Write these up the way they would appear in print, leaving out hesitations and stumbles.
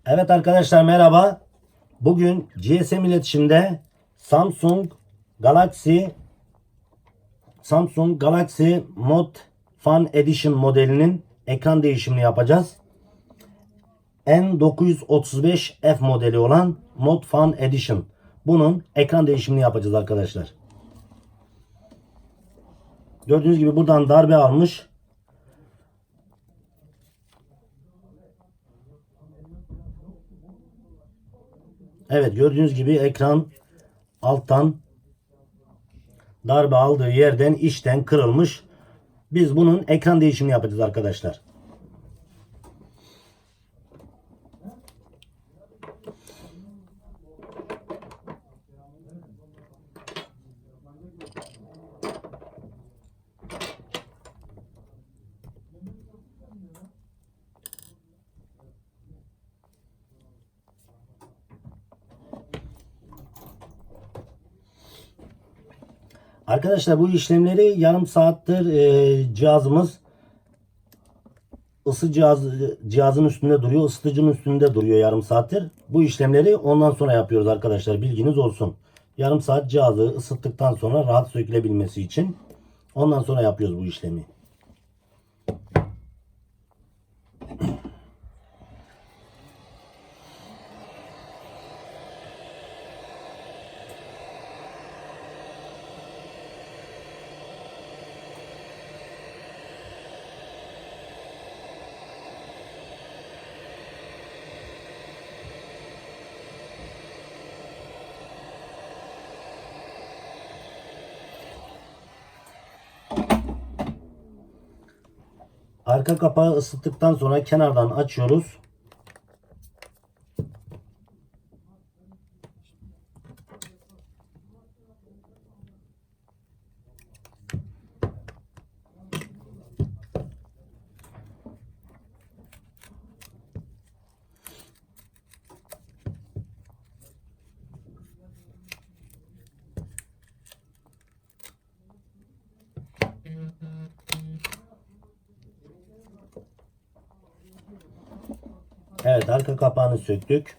Evet arkadaşlar merhaba. Bugün GSM iletişimde Samsung Galaxy Note Fan Edition modelinin ekran değişimini yapacağız. N935F modeli olan Note Fan Edition. Bunun ekran değişimini yapacağız arkadaşlar. Gördüğünüz gibi buradan darbe almış. Evet, gördüğünüz gibi ekran alttan darbe aldığı yerden içten kırılmış. Biz bunun ekran değişimini yapacağız arkadaşlar. Arkadaşlar bu işlemleri yarım saattir cihazımız cihazın üstünde duruyor. Isıtıcının üstünde duruyor yarım saattir. Bu işlemleri ondan sonra yapıyoruz arkadaşlar. Bilginiz olsun. Yarım saat cihazı ısıttıktan sonra rahat sökülebilmesi için ondan sonra yapıyoruz bu işlemi. Arka kapağı ısıttıktan sonra kenardan açıyoruz. Evet, arka kapağını söktük.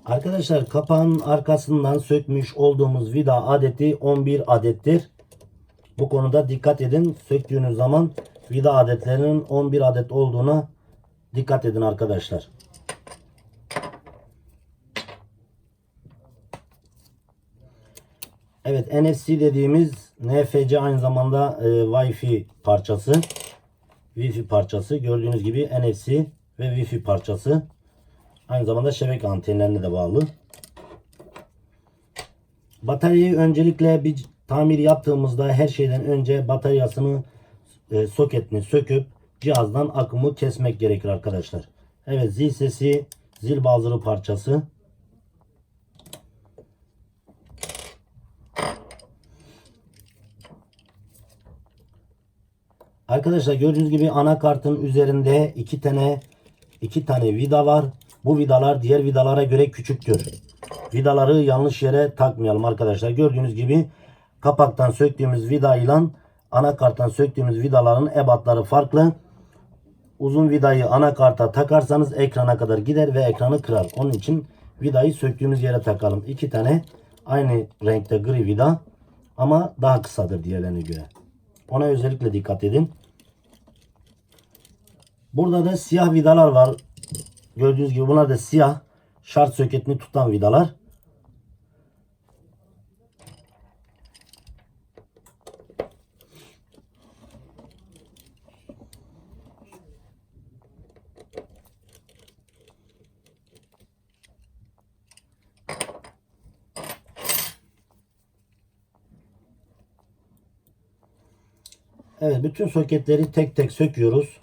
Arkadaşlar kapağın arkasından sökmüş olduğumuz vida adeti 11 adettir. Bu konuda dikkat edin. Söktüğünüz zaman vida adetlerinin 11 adet olduğuna dikkat edin arkadaşlar. Evet, NFC dediğimiz NFC aynı zamanda Wi-Fi parçası. Wi-Fi parçası. Gördüğünüz gibi NFC ve Wi-Fi parçası. Aynı zamanda şebeke antenlerine de bağlı. Bataryayı öncelikle bir tamir yaptığımızda her şeyden önce bataryasını soketini söküp cihazdan akımı kesmek gerekir arkadaşlar. Evet, zil sesi, zil bazırı parçası. Arkadaşlar gördüğünüz gibi anakartın üzerinde iki tane vida var. Bu vidalar diğer vidalara göre küçüktür. Vidaları yanlış yere takmayalım arkadaşlar. Gördüğünüz gibi kapaktan söktüğümüz vida ile anakarttan söktüğümüz vidaların ebatları farklı. Uzun vidayı anakarta takarsanız ekrana kadar gider ve ekranı kırar. Onun için vidayı söktüğümüz yere takalım. İki tane Aynı renkte gri vida ama daha kısadır diğerlerine göre. Ona özellikle dikkat edin. Burada da siyah vidalar var. Gördüğünüz gibi bunlar da siyah şarj soketini tutan vidalar. Evet, bütün soketleri tek tek söküyoruz.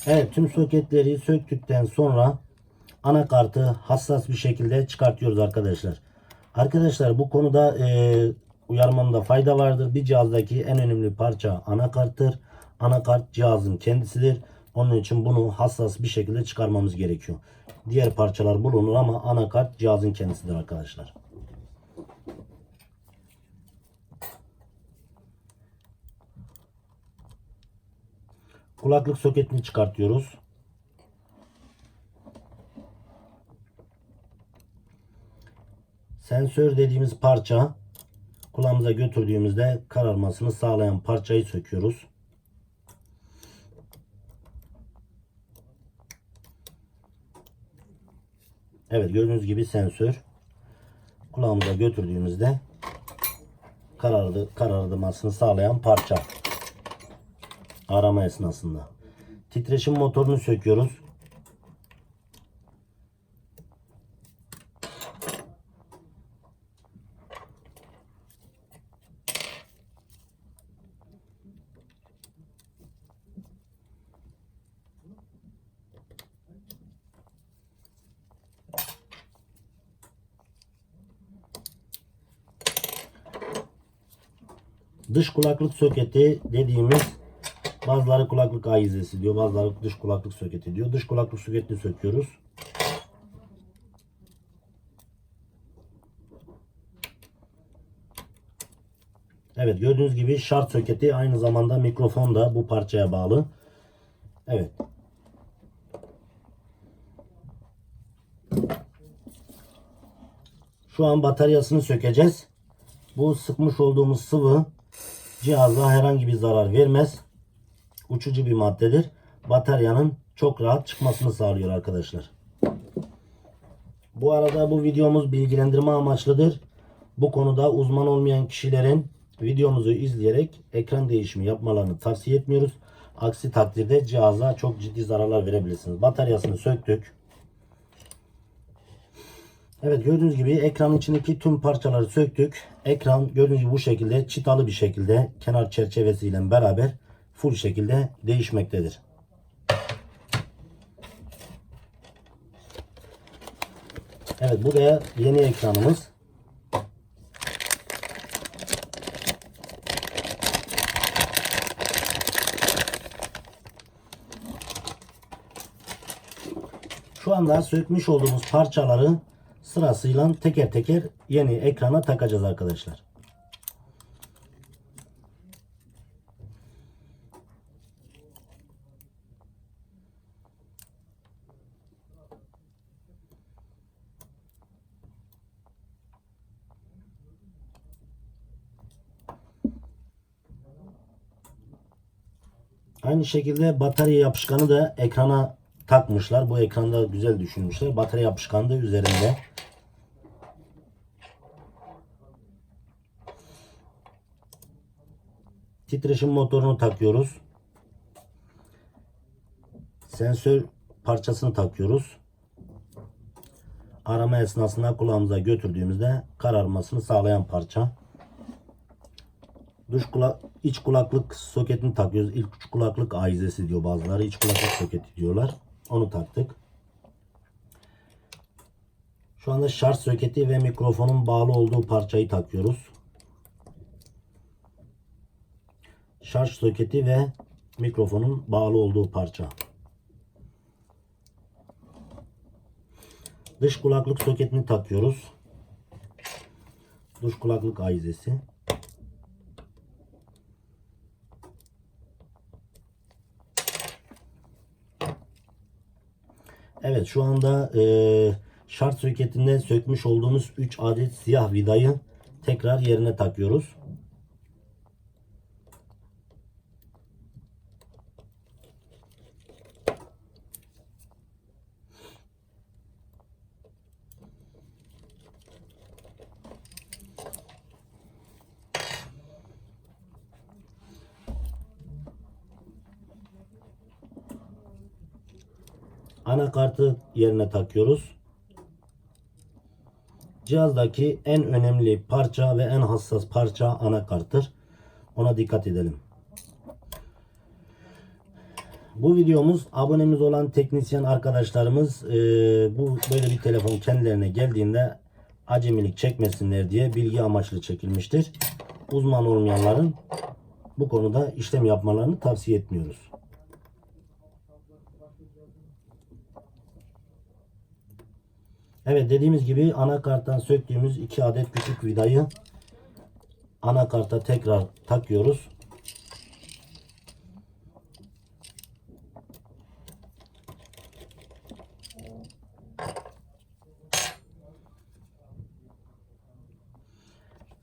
Evet, tüm soketleri söktükten sonra anakartı hassas bir şekilde çıkartıyoruz arkadaşlar. Arkadaşlar bu konuda uyarmamda fayda vardır. Bir cihazdaki en önemli parça anakarttır. Anakart cihazın kendisidir. Onun için bunu hassas bir şekilde çıkarmamız gerekiyor. Diğer parçalar bulunur ama anakart cihazın kendisidir arkadaşlar. Kulaklık soketini çıkartıyoruz. Sensör dediğimiz parça kulağımıza götürdüğümüzde kararmasını sağlayan parçayı söküyoruz. Evet, gördüğünüz gibi sensör kulağımıza götürdüğümüzde kararmasını sağlayan parça arama esnasında. Titreşim motorunu söküyoruz. Dış kulaklık soketi dediğimiz, bazıları kulaklık ayizesi diyor, bazıları dış kulaklık soketi diyor. Dış kulaklık soketini söküyoruz. Evet, gördüğünüz gibi şarj soketi, aynı zamanda mikrofon da bu parçaya bağlı. Evet. Şu an bataryasını sökeceğiz. Bu sıkmış olduğumuz sıvı cihaza herhangi bir zarar vermez. Uçucu bir maddedir. Bataryanın çok rahat çıkmasını sağlıyor arkadaşlar. Bu arada bu videomuz bilgilendirme amaçlıdır. Bu konuda uzman olmayan kişilerin videomuzu izleyerek ekran değişimi yapmalarını tavsiye etmiyoruz. Aksi takdirde cihaza çok ciddi zararlar verebilirsiniz. Bataryasını söktük. Evet, gördüğünüz gibi ekranın içindeki tüm parçaları söktük. Ekran gördüğünüz gibi bu şekilde çıtalı bir şekilde kenar çerçevesiyle beraber full şekilde değişmektedir. Evet, bu da yeni ekranımız. Şu anda sökmüş olduğumuz parçaları sırasıyla teker teker yeni ekrana takacağız arkadaşlar. Aynı şekilde batarya yapışkanı da ekrana takmışlar. Bu ekranda güzel düşünmüşler. Batarya yapışkanı da üzerinde. Titreşim motorunu takıyoruz. Sensör parçasını takıyoruz. Arama esnasında kulağımıza götürdüğümüzde kararmasını sağlayan parça. İç kulaklık soketini takıyoruz. İç kulaklık ayizesi diyor bazıları. İç kulaklık soketi diyorlar. Onu taktık. Şu anda şarj soketi ve mikrofonun bağlı olduğu parçayı takıyoruz. Şarj soketi ve mikrofonun bağlı olduğu parça. Dış kulaklık soketini takıyoruz. Dış kulaklık ayizesi. Evet, şu anda şarj soketinde sökmüş olduğumuz 3 adet siyah vidayı tekrar yerine takıyoruz. Anakartı yerine takıyoruz. Cihazdaki en önemli parça ve en hassas parça anakarttır. Ona dikkat edelim. Bu videomuz abonemiz olan teknisyen arkadaşlarımız bu böyle bir telefon kendilerine geldiğinde acemilik çekmesinler diye bilgi amaçlı çekilmiştir. Uzman olmayanların bu konuda işlem yapmalarını tavsiye etmiyoruz. Evet, dediğimiz gibi anakarttan söktüğümüz 2 adet küçük vidayı anakarta tekrar takıyoruz.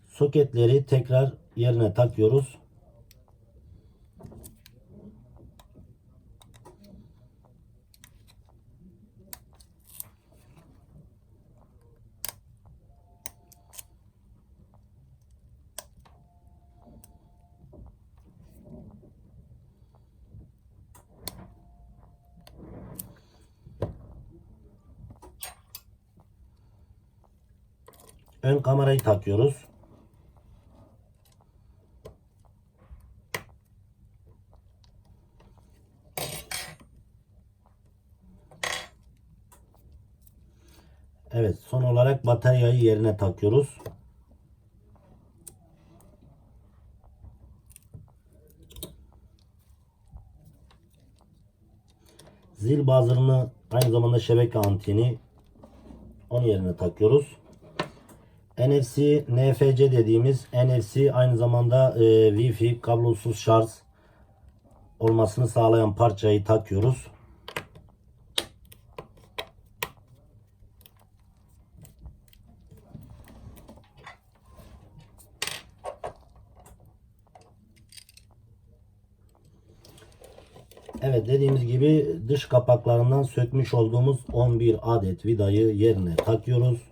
Soketleri tekrar yerine takıyoruz. Ön kamerayı takıyoruz. Evet, son olarak bataryayı yerine takıyoruz. Zil buzzer'ını, aynı zamanda şebeke anteni, onun yerine takıyoruz. NFC, NFC dediğimiz NFC aynı zamanda Wi-Fi kablosuz şarj olmasını sağlayan parçayı takıyoruz. Evet, dediğimiz gibi dış kapaklarından sökmüş olduğumuz 11 adet vidayı yerine takıyoruz.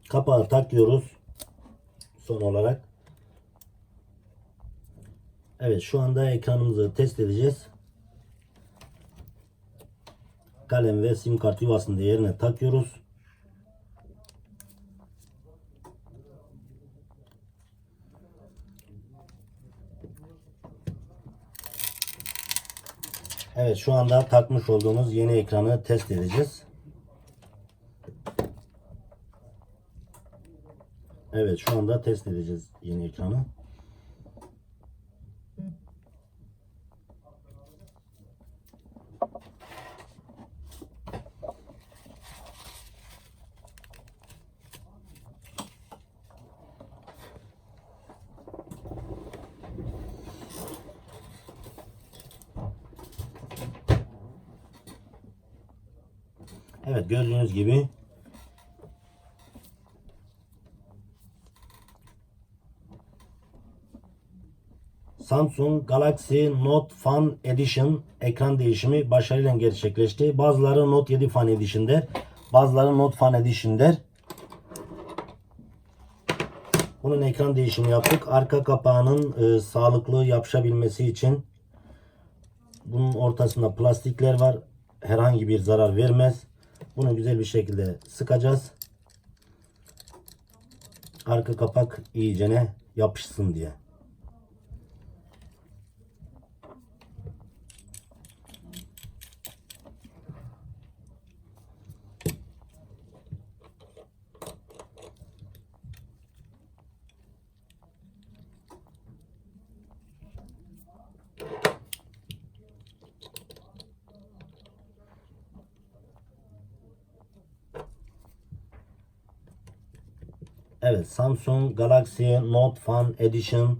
Kapağı takıyoruz son olarak. Evet, şu anda ekranımızı test edeceğiz. Kalem ve sim kart yuvasını da yerine takıyoruz. Evet, şu anda takmış olduğumuz yeni ekranı test edeceğiz. Evet, şu anda test edeceğiz yeni ekranı. Evet, gördüğünüz gibi Samsung Galaxy Note Fan Edition ekran değişimi başarıyla gerçekleşti. Bazıları Note 7 Fan Edition der. Bazıları Note Fan Edition der. Bunun ekran değişimi yaptık. Arka kapağının sağlıklı yapışabilmesi için bunun ortasında plastikler var. Herhangi bir zarar vermez. Bunu güzel bir şekilde sıkacağız. Arka kapak iyicene yapışsın diye. Evet, Samsung Galaxy Note Fan Edition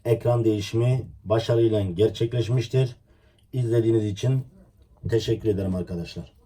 ekran değişimi başarıyla gerçekleşmiştir. İzlediğiniz için teşekkür ederim arkadaşlar.